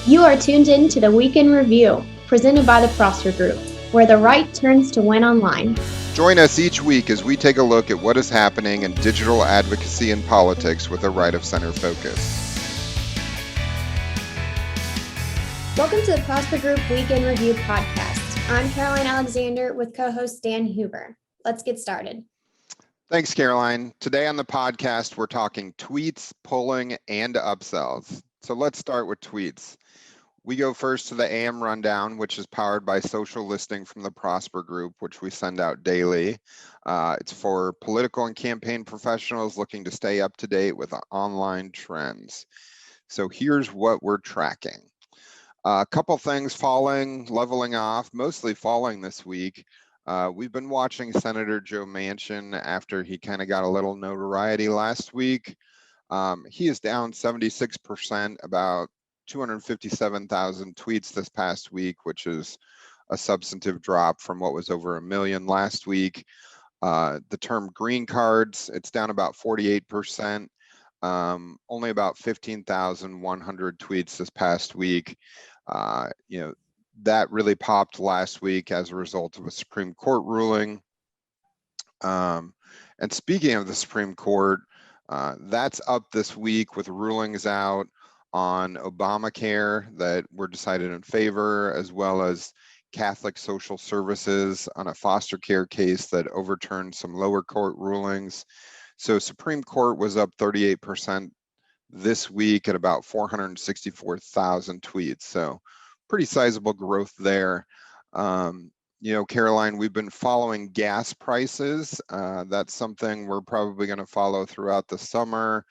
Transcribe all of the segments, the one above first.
You are tuned in to the Weekend Review, presented by the Prosper Group, where the right turns to win online. Join us each week as we take a look at what is happening in digital advocacy and politics with a right of center focus. Welcome to the Prosper Group Weekend Review podcast. I'm Caroline Alexander with co-host Dan Huber. Let's get started. Thanks, Caroline. Today on the podcast, we're talking tweets, polling, and upsells. So let's start with tweets. We go first to the AM Rundown, which is powered by social listening from the Prosper Group, which we send out daily. It's for political and campaign professionals looking to stay up to date with online trends. So here's what we're tracking. A couple things falling, leveling off, mostly falling this week. We've been watching Senator Joe Manchin after he kind of got a little notoriety last week. He is down 76%, about 257,000 tweets this past week, which is a substantive drop from what was over 1 million last week. The term green cards, it's down about 48%, only about 15,100 tweets this past week. That really popped last week as a result of a Supreme Court ruling. And speaking of the Supreme Court, that's up this week with rulings out on Obamacare that were decided in favor, as well as Catholic Social Services on a foster care case that overturned some lower court rulings. So Supreme Court was up 38% this week at about 464,000 tweets. So pretty sizable growth there. Caroline, we've been following gas prices. That's something we're probably going to follow throughout the summer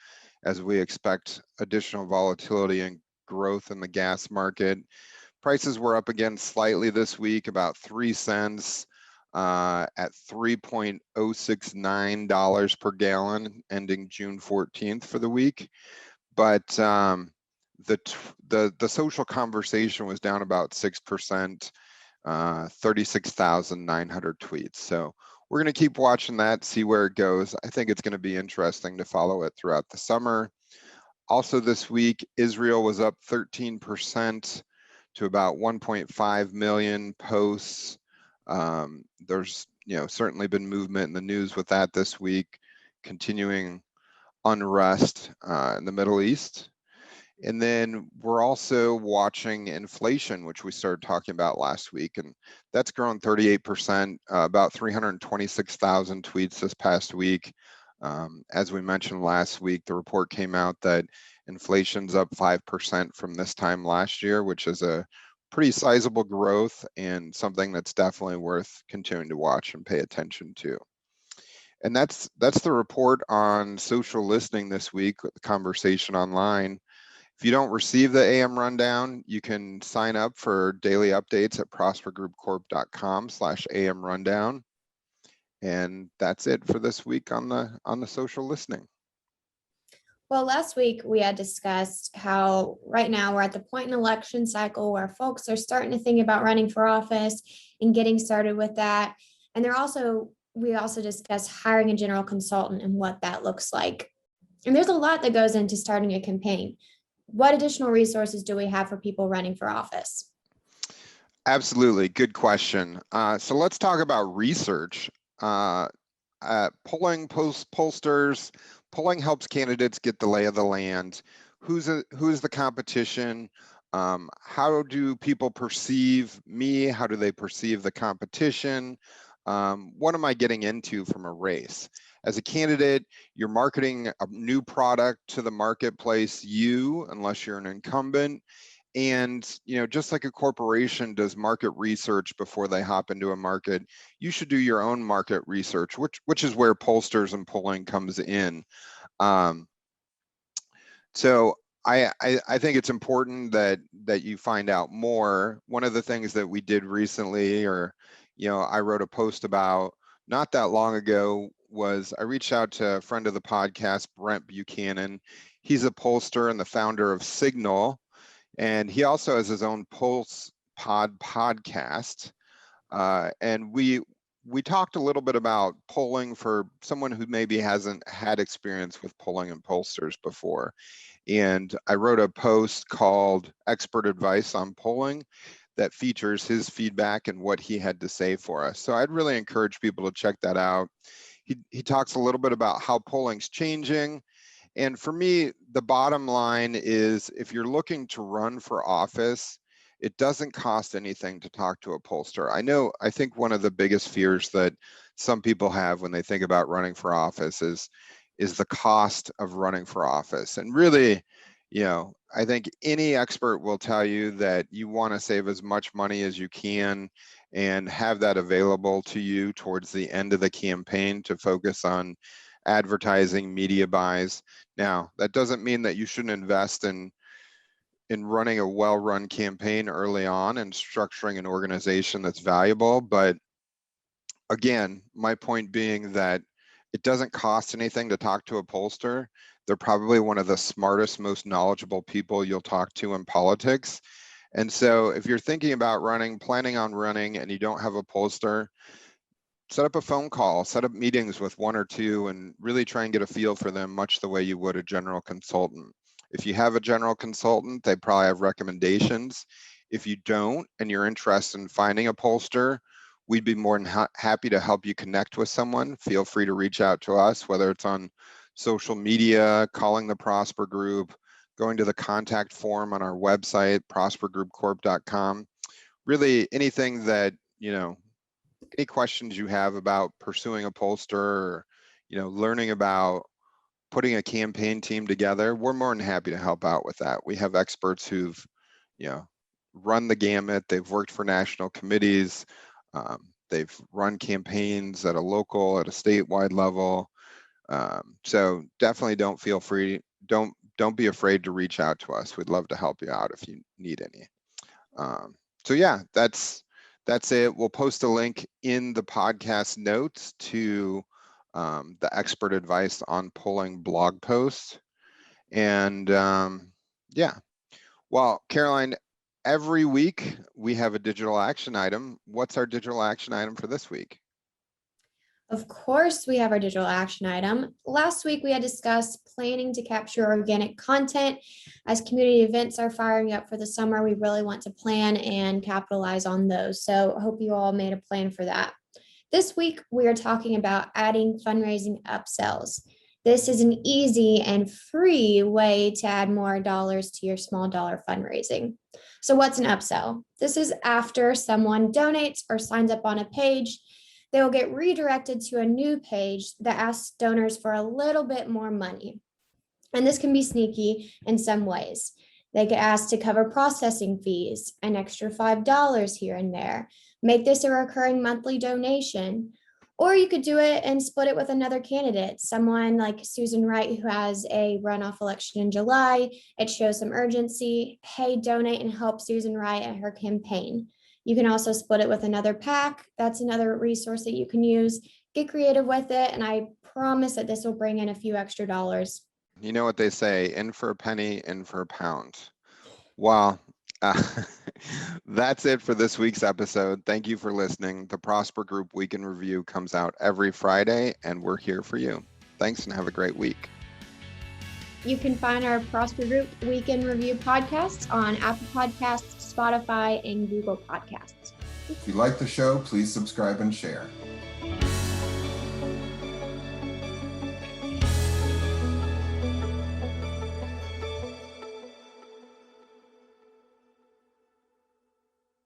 as we expect additional volatility and growth in the gas market. Prices were up again slightly this week, about 3 cents at $3.069 per gallon, ending June 14th for the week. But the social conversation was down about 6%. 36,900 tweets. So we're going to keep watching that, see where it goes. I think it's going to be interesting to follow it throughout the summer. Also this week, Israel was up 13% to about 1.5 million posts. There's certainly been movement in the news with that this week, continuing unrest in the Middle East. And then we're also watching inflation, which we started talking about last week, and that's grown 38%, about 326,000 tweets this past week. As we mentioned last week, the report came out that inflation's up 5% from this time last year, which is a pretty sizable growth and something that's definitely worth continuing to watch and pay attention to. And that's the report on social listening this week with the conversation online. If you don't receive the AM Rundown, you can sign up for daily updates at prospergroupcorp.com/AM Rundown. And that's it for this week on the social listening. Well, last week we had discussed how right now we're at the point in election cycle where folks are starting to think about running for office and getting started with that. And we also discussed hiring a general consultant and what that looks like. And there's a lot that goes into starting a campaign. What additional resources do we have for people running for office? Absolutely. Good question. So let's talk about research. Pollsters, polling helps candidates get the lay of the land. Who's the competition? How do people perceive me? How do they perceive the competition? What am I getting into from a race? As a candidate, you're marketing a new product to the marketplace, unless you're an incumbent. And, just like a corporation does market research before they hop into a market, you should do your own market research, which is where pollsters and polling comes in. So I think it's important that you find out more. One of the things that we did recently, I wrote a post about not that long ago, was I reached out to a friend of the podcast, Brent Buchanan. He's a pollster and the founder of Signal, and he also has his own Pulse podcast. And we talked a little bit about polling for someone who maybe hasn't had experience with polling and pollsters before. And I wrote a post called Expert Advice on Polling that features his feedback and what he had to say for us. So I'd really encourage people to check that out. He talks a little bit about how polling's changing. And for me, the bottom line is if you're looking to run for office, it doesn't cost anything to talk to a pollster. I think one of the biggest fears that some people have when they think about running for office is the cost of running for office. And really, I think any expert will tell you that you want to save as much money as you can and have that available to you towards the end of the campaign to focus on advertising, media buys. Now, that doesn't mean that you shouldn't invest in running a well-run campaign early on and structuring an organization that's valuable. But again, my point being that it doesn't cost anything to talk to a pollster. They're probably one of the smartest, most knowledgeable people you'll talk to in politics. And so if you're thinking about planning on running, and you don't have a pollster, set up a phone call, set up meetings with one or two, and really try and get a feel for them much the way you would a general consultant. If you have a general consultant, they probably have recommendations. If you don't, and you're interested in finding a pollster, we'd be more than happy to help you connect with someone. Feel free to reach out to us, whether it's on social media, calling the Prosper Group, going to the contact form on our website, prospergroupcorp.com. Really anything that, any questions you have about pursuing a pollster or, learning about putting a campaign team together, we're more than happy to help out with that. We have experts who've, run the gamut. They've worked for national committees. They've run campaigns at a local, at a statewide level. So definitely don't be afraid to reach out to us. We'd love to help you out if you need any. So yeah, that's it. We'll post a link in the podcast notes to the Expert Advice on Polling blog post. And yeah, well, Caroline, every week we have a digital action item. What's our digital action item for this week? Of course, we have our digital action item. Last week, we had discussed planning to capture organic content. As community events are firing up for the summer, we really want to plan and capitalize on those. So I hope you all made a plan for that. This week, we are talking about adding fundraising upsells. This is an easy and free way to add more dollars to your small dollar fundraising. So what's an upsell? This is after someone donates or signs up on a page. They will get redirected to a new page that asks donors for a little bit more money. And this can be sneaky in some ways. They get asked to cover processing fees, an extra $5 here and there. Make this a recurring monthly donation. Or you could do it and split it with another candidate, someone like Susan Wright, who has a runoff election in July. It shows some urgency. Hey, donate and help Susan Wright at her campaign. You can also split it with another PAC. That's another resource that you can use. Get creative with it, and I promise that this will bring in a few extra dollars. You know what they say, in for a penny, in for a pound. Well, that's it for this week's episode. Thank you for listening. The Prosper Group Week in Review comes out every Friday, and we're here for you. Thanks, and have a great week. You can find our Prosper Group Week in Review podcasts on Apple Podcasts, Spotify, and Google Podcasts. If you like the show, please subscribe and share.